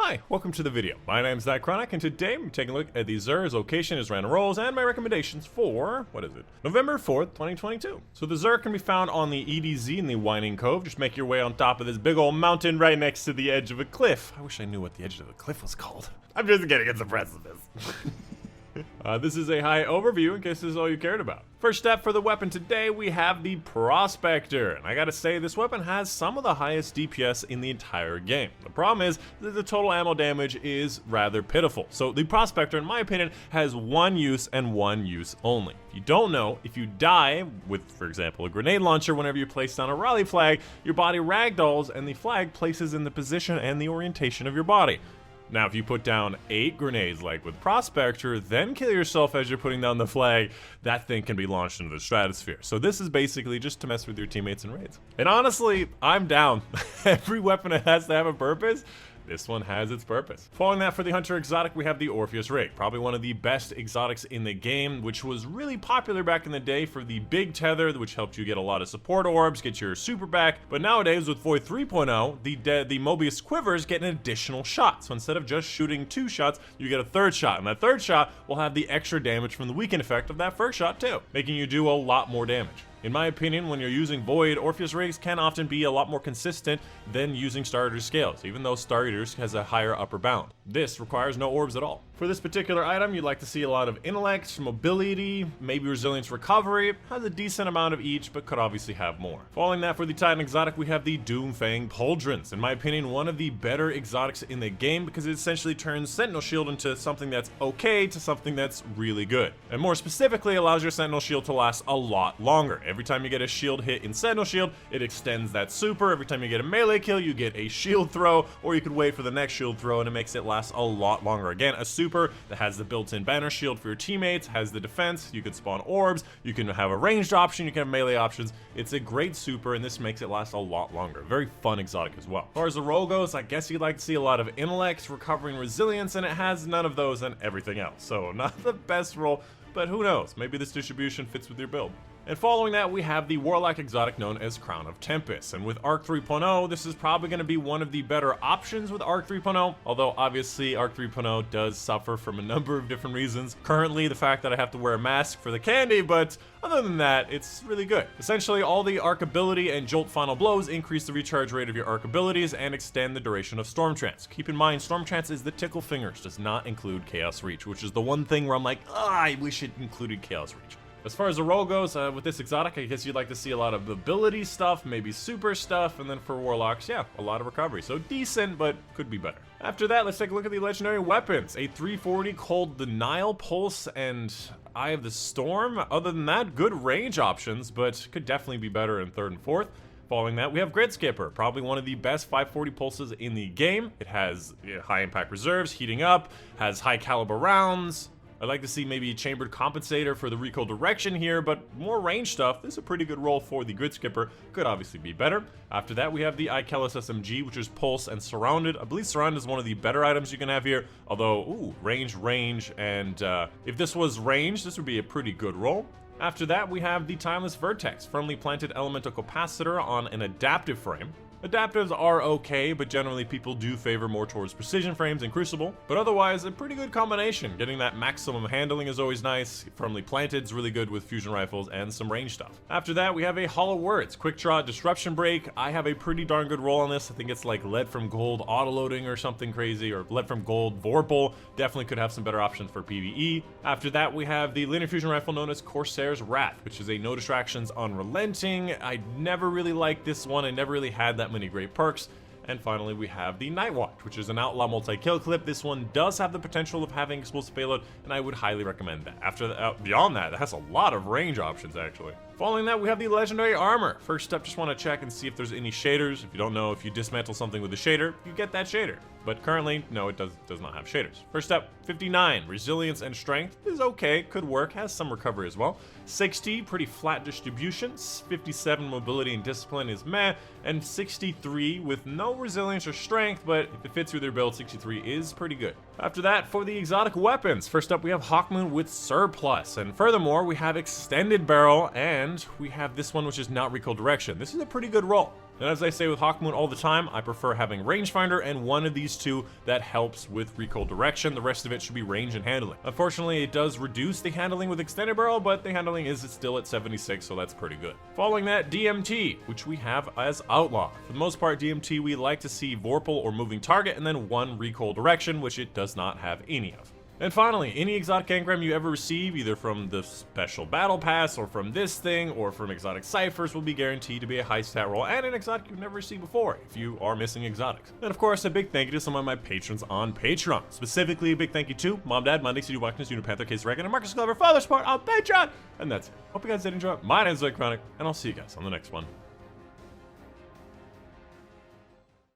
Hi, welcome to the video. My name is Dychronic, and today we're taking a look at the Xur Location as random rolls and my recommendations for, November 4th, 2022. So the Xur can be found on the EDZ in the Winding Cove. Just make your way on top of this big old mountain right next to the edge of a cliff. I wish I knew what the edge of the cliff was called. I'm just kidding, it's a precipice. This is a high overview in case this is all you cared about. First step for the weapon today, we have the Prospector. And I gotta say, this weapon has some of the highest DPS in the entire game. The problem is that the total ammo damage is rather pitiful. So the Prospector, in my opinion, has one use and one use only. If you don't know, if you die with, for example, a grenade launcher whenever you place down a rally flag, your body ragdolls and the flag places in the position and the orientation of your body. Now, if you put down 8 grenades like with Prospector, then kill yourself as you're putting down the flag, that thing can be launched into the stratosphere. So this is basically just to mess with your teammates in raids. And honestly, I'm down. Every weapon has to have a purpose. This one has its purpose. Following that, for the Hunter exotic, we have the Orpheus rig, probably one of the best exotics in the game, which was really popular back in the day for the big tether, which helped you get a lot of support orbs, get your super back. But nowadays with Void 3.0, the Mobius quivers get an additional shot. So instead of just shooting 2 shots, you get a 3rd shot, and that 3rd shot will have the extra damage from the weaken effect of that 1st shot too, making you do a lot more damage. In my opinion, when you're using Void, Orpheus rigs can often be a lot more consistent than using Star Eater scales, even though Star Eater's has a higher upper bound. This requires no orbs at all. For this particular item, you'd like to see a lot of intellect, mobility, maybe resilience recovery. It has a decent amount of each, but could obviously have more. Following that, for the Titan exotic, we have the Doomfang Pauldrons. In my opinion, one of the better exotics in the game because it essentially turns Sentinel Shield into something that's okay to something that's really good. And more specifically, allows your Sentinel Shield to last a lot longer. Every time you get a shield hit in Sentinel Shield, it extends that super. Every time you get a melee kill, you get a shield throw, or you could wait for the next shield throw and it makes it last a lot longer. Again, a super that has the built-in banner shield for your teammates, has the defense, you can spawn orbs, you can have a ranged option, you can have melee options. It's a great super, and this makes it last a lot longer. Very fun exotic as well. As far as the role goes, I guess you'd like to see a lot of intellect, recovering resilience, and it has none of those and everything else. So not the best role, but who knows? Maybe this distribution fits with your build. And following that, we have the Warlock exotic known as Crown of Tempest. And with Arc 3.0, this is probably going to be one of the better options with Arc 3.0, although obviously Arc 3.0 does suffer from a number of different reasons. Currently, the fact that I have to wear a mask for the candy, but other than that, it's really good. Essentially, all the Arc ability and Jolt Final Blows increase the recharge rate of your Arc abilities and extend the duration of Storm Trance. Keep in mind, Storm Trance is the tickle fingers, does not include Chaos Reach, which is the one thing where I'm like, I wish it included Chaos Reach. As far as the role goes, with this exotic, I guess you'd like to see a lot of ability stuff, maybe super stuff, and then for Warlocks, yeah, a lot of recovery. So decent, but could be better. After that, let's take a look at the legendary weapons. A 340 called the Nile Pulse and Eye of the Storm. Other than that, good range options, but could definitely be better in 3rd and 4th. Following that, we have Grid Skipper, probably one of the best 540 pulses in the game. It has high impact reserves, heating up, has high caliber rounds. I'd like to see maybe a chambered compensator for the recoil direction here, but more range stuff. This is a pretty good role for the Grid Skipper. Could obviously be better. After that, we have the Icalis SMG, which is Pulse and Surrounded. I believe Surrounded is one of the better items you can have here, although, ooh, range, and if this was range, this would be a pretty good role. After that, we have the Timeless Vertex, firmly planted elemental capacitor on an adaptive frame. Adaptives are okay, but generally people do favor more towards precision frames and Crucible. But otherwise, a pretty good combination. Getting that maximum handling is always nice. Firmly planted is really good with fusion rifles and some range stuff. After that, we have a Hollow Words, Quick Draw, Disruption Break. I have a pretty darn good roll on this. I think it's like Lead from Gold autoloading or something crazy, or Lead from Gold Vorpal. Definitely could have some better options for PvE. After that, we have the linear fusion rifle known as Corsair's Wrath, which is a no distractions unrelenting. I never really liked this one. I never really had that many great perks. And finally, we have the Night Watch, which is an outlaw multi-kill clip. This one does have the potential of having explosive payload, and I would highly recommend that. After that, beyond that, it has a lot of range options actually. Following that, we have the legendary armor. First up, just want to check and see if there's any shaders. If you don't know, if you dismantle something with a shader, you get that shader. But currently, no, it does not have shaders. First up, 59, resilience and strength is okay, could work, has some recovery as well. 60, pretty flat distribution. 57, mobility and discipline is meh. And 63 with no resilience or strength, but if it fits with your build, 63 is pretty good. After that, for the exotic weapons, first up we have Hawkmoon with Surplus, and furthermore we have Extended Barrel, and we have this one which is not recoil direction. This is a pretty good roll. And as I say with Hawkmoon all the time, I prefer having rangefinder and one of these two that helps with recoil direction. The rest of it should be range and handling. Unfortunately, it does reduce the handling with extended barrel, but the handling is still at 76, so that's pretty good. Following that, DMT, which we have as outlaw. For the most part, DMT, we like to see Vorpal or moving target, and then one recoil direction, which it does not have any of. And finally, any exotic engram you ever receive, either from the special battle pass or from this thing or from exotic ciphers, will be guaranteed to be a high stat roll and an exotic you've never received before if you are missing exotics. And of course, a big thank you to some of my patrons on Patreon. Specifically, a big thank you to Mom, Dad, Monday, CD Watkins, Unit Panther, Case Reagan, and Marcus Glover, Father Support on Patreon. And that's it. Hope you guys did enjoy. My name's Dychronic, and I'll see you guys on the next one.